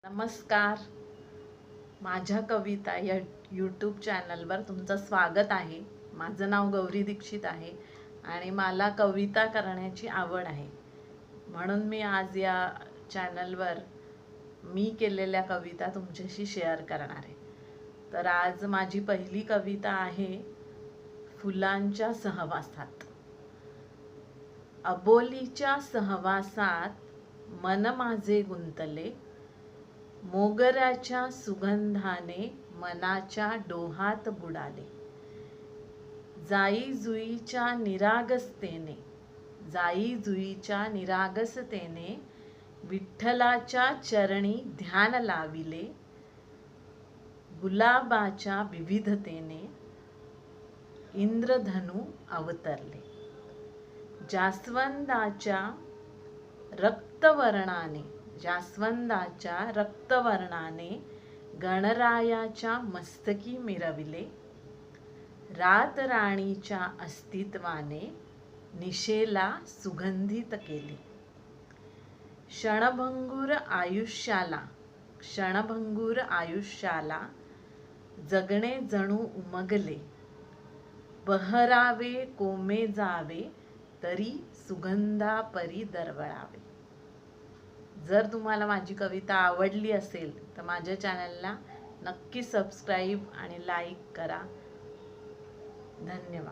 नमस्कार. माझ्या कविता या यूट्यूब चॅनलवर तुमचं स्वागत आहे. माझं नाव गौरी दीक्षित आहे आणि मला कविता करण्याची आवड आहे. म्हणून मी आज या चॅनलवर मी केलेल्या कविता तुमच्याशी शेअर करणार आहे. तर आज माझी पहिली कविता आहे फुलांच्या सहवासात. अबोलीच्या सहवासात मन माझे गुंतले, मोगऱ्याच्या सुगंधाने मनाच्या डोहात बुडाले. जाई जुईच्या निरागसतेने विठ्ठलाच्या चरणी ध्यान लाविले. गुलाबाच्या विविधतेने इंद्रधनु अवतरले. जास्वंदाच्या रक्तवर्णाने गणरायाच्या मस्तकी मिरविले. रातराणीच्या अस्तित्वाने निशेला सुगंधित केले. क्षणभंगूर आयुष्याला जगणे जणू उमगले. बहरावे कोमे जावे तरी सुगंधापरी दरवळावे. जर तुम्हाला माझी कविता आवडली असेल तर माझ्या चॅनलला नक्की सबस्क्राईब आणि लाईक करा. धन्यवाद.